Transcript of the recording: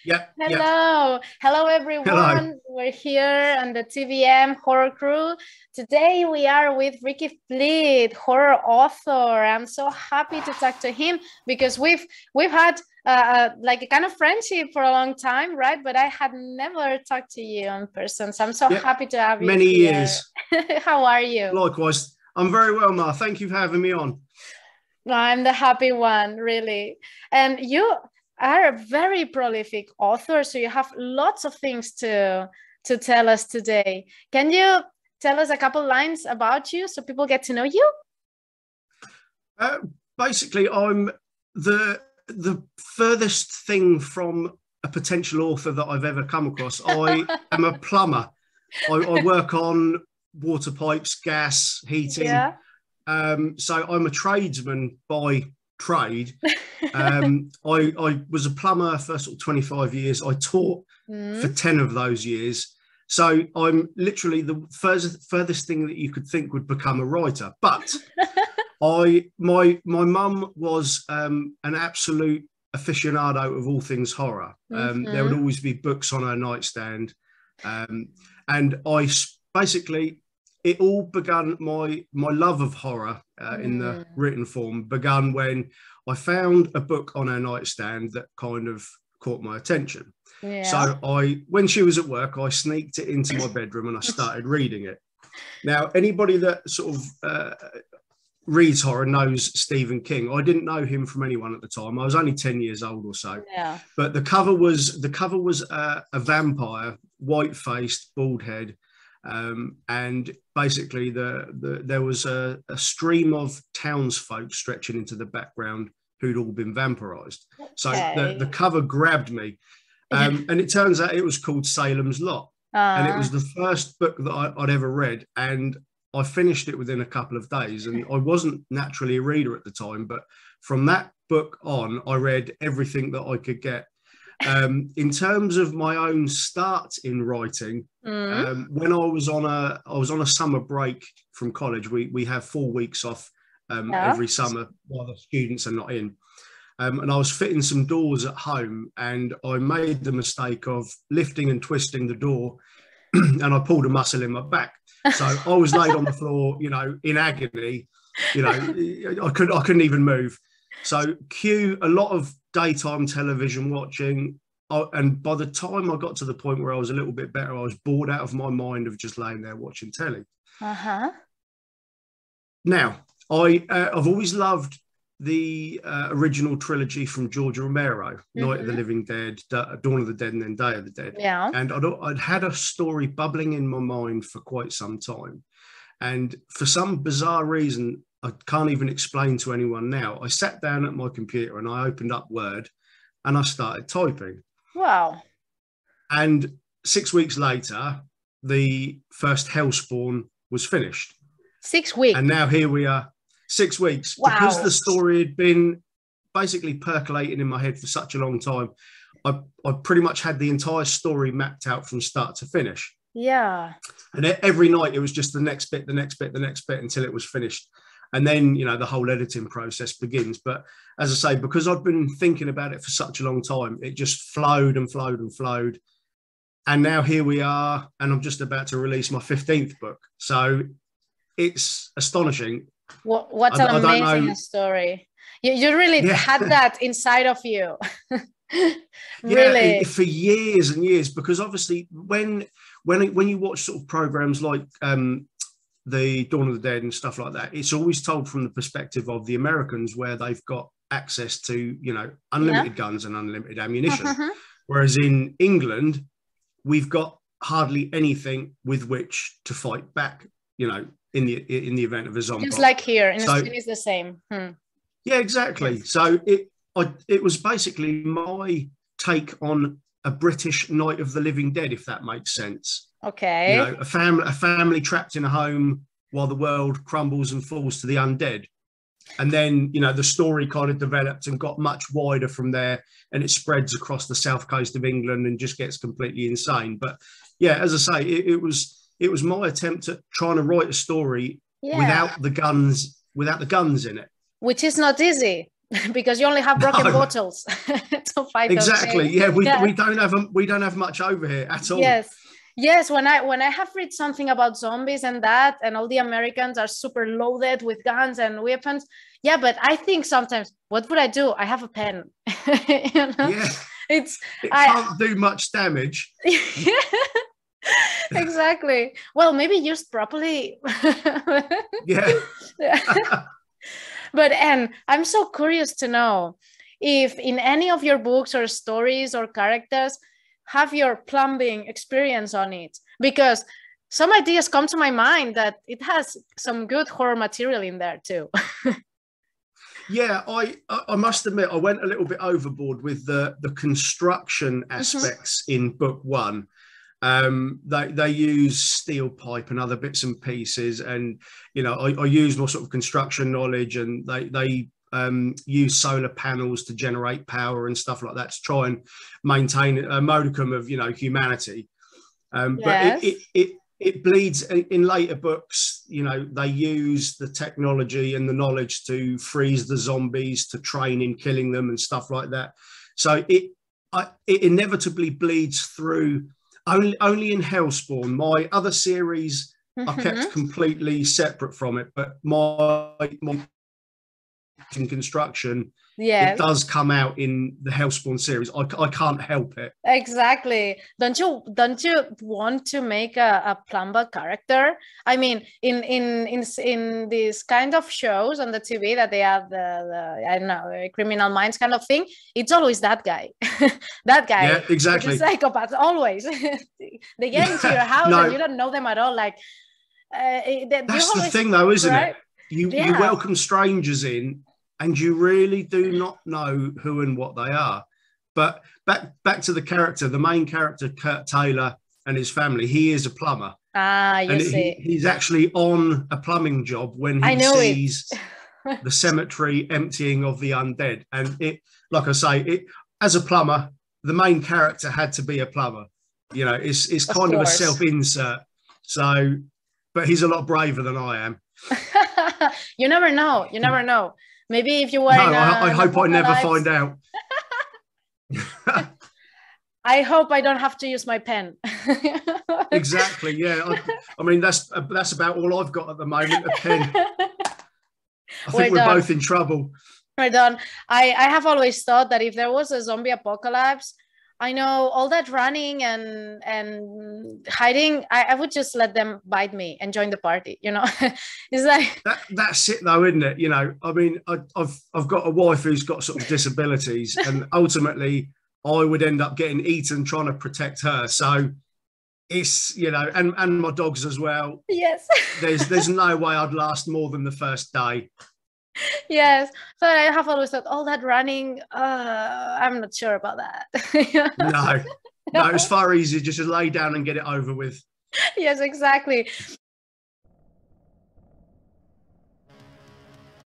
Yep. Hello. Hello, Hello. everyone. We're here on the TBM Horror Crew. Today we are with Ricky Fleet, horror author. I'm so happy to talk to him because we've had like a kind of friendship for a long time, right? But I had never talked to you in person. So I'm so happy to have you Many here. years. How are you? Likewise. I'm very well, Ma. Thank you for having me on. No, I'm the happy one, really. And you are a very prolific author, so you have lots of things to tell us today. Can you tell us a couple lines about you so people get to know you? Basically, I'm the furthest thing from a potential author that I've ever come across. I am a plumber. I work on water pipes, gas, heating. Yeah. So I'm a tradesman by trade. I was a plumber for sort of 25 years. I taught for 10 of those years. So I'm literally the furthest thing that you could think would become a writer. But my mum was an absolute aficionado of all things horror. There would always be books on her nightstand. And I basically, it all began, my love of horror in the written form began when I found a book on her nightstand that kind of caught my attention. Yeah. So when she was at work, I sneaked it into my bedroom and I started reading it. Now, anybody that sort of reads horror knows Stephen King. I didn't know him from anyone at the time. I was only 10 years old or so. Yeah. But the cover was a vampire, white-faced, bald head. And basically there was a stream of townsfolk stretching into the background who'd all been vampirized. Okay. So the cover grabbed me. And it turns out it was called Salem's Lot. And it was the first book that I'd ever read. And I finished it within a couple of days. And I wasn't naturally a reader at the time, but from that book on, I read everything that I could get. In terms of my own start in writing, when I was on a summer break from college, we have 4 weeks off every summer while the students are not in. And I was fitting some doors at home and I made the mistake of lifting and twisting the door and I pulled a muscle in my back. So I was laid on the floor, in agony, I couldn't even move. So cue a lot of daytime television watching. And by the time I got to the point where I was a little bit better, I was bored out of my mind of just laying there watching telly. Now, I've always loved the original trilogy from George Romero, Night of the Living Dead, Dawn of the Dead, and then Day of the Dead. Yeah. And I'd had a story bubbling in my mind for quite some time. And for some bizarre reason, I can't even explain to anyone now, I sat down at my computer and I opened up Word and I started typing. Wow. And 6 weeks later, the first Hellspawn was finished. 6 weeks. And now here we are, 6 weeks. Wow. Because the story had been basically percolating in my head for such a long time, I pretty much had the entire story mapped out from start to finish. Yeah. And every night it was just the next bit, the next bit, the next bit until it was finished. And then, the whole editing process begins. But as I say, because I'd been thinking about it for such a long time, it just flowed and flowed and flowed. And now here we are, and I'm just about to release my 15th book. So it's astonishing. What an amazing story. You really had that inside of you. Really? Yeah, for years and years, because obviously when you watch sort of programs like the Dawn of the Dead and stuff like that, it's always told from the perspective of the Americans where they've got access to, unlimited guns and unlimited ammunition. Whereas in England, we've got hardly anything with which to fight back, in the event of a zombie. Just like here, in Spain is the same. Yeah, exactly. Yes. So it was basically my take on a British Night of the Living Dead, if that makes sense. Okay. A family trapped in a home while the world crumbles and falls to the undead. And then, the story kind of developed and got much wider from there, and it spreads across the south coast of England and just gets completely insane. But yeah, as I say, it was my attempt at trying to write a story without the guns in it. Which is not easy. because you only have broken bottles to fight exactly. those. Yeah, we don't have much over here at all. Yes, when I have read something about zombies and that, and all the Americans are super loaded with guns and weapons. Yeah, but I think sometimes, what would I do? I have a pen. You know? Yeah, it can't do much damage. Exactly. Well, maybe used properly. Yeah. But and I'm so curious to know if in any of your books or stories or characters have your plumbing experience on it, because some ideas come to my mind that it has some good horror material in there too. Yeah, I must admit I went a little bit overboard with the construction aspects in book one. They use steel pipe and other bits and pieces, and you know I use more sort of construction knowledge, and they use solar panels to generate power and stuff like that to try and maintain a modicum of humanity. But it bleeds in later books. You know, they use the technology and the knowledge to freeze the zombies, to train in killing them and stuff like that. So it inevitably bleeds through. Only in Hellspawn. My other series are kept completely separate from it, but my in construction, it does come out in the Hellspawn series. I can't help it. Exactly. Don't you want to make a plumber character? I mean, in these kind of shows on the TV that they have the I don't know, Criminal Minds kind of thing, it's always that guy. That guy. Yeah, exactly. The psychopath, always. They get into your house and you don't know them at all. Like that's the thing though, isn't it? You welcome strangers in and you really do not know who and what they are. But back to the character, the main character, Kurt Taylor, and his family, he is a plumber. He's actually on a plumbing job when he sees the cemetery emptying of the undead. And it, like I say, as a plumber, the main character had to be a plumber. You know, it's kind of a self-insert. So, but he's a lot braver than I am. You never know. You never know. Maybe if you were I hope I never find out. I hope I don't have to use my pen. Exactly. Yeah. I mean, that's about all I've got at the moment, a pen. I think we're both in trouble. We're done. I have always thought that if there was a zombie apocalypse, I know all that running and hiding, I would just let them bite me and join the party, you know. It's like that's it though, isn't it? You know, I mean, I've got a wife who's got sort of disabilities, and ultimately I would end up getting eaten trying to protect her. So it's, you know, and my dogs as well. Yes. There's no way I'd last more than the first day. Yes, so I have always thought all that running, I'm not sure about that. No, it's far easier just to lay down and get it over with. Yes, exactly.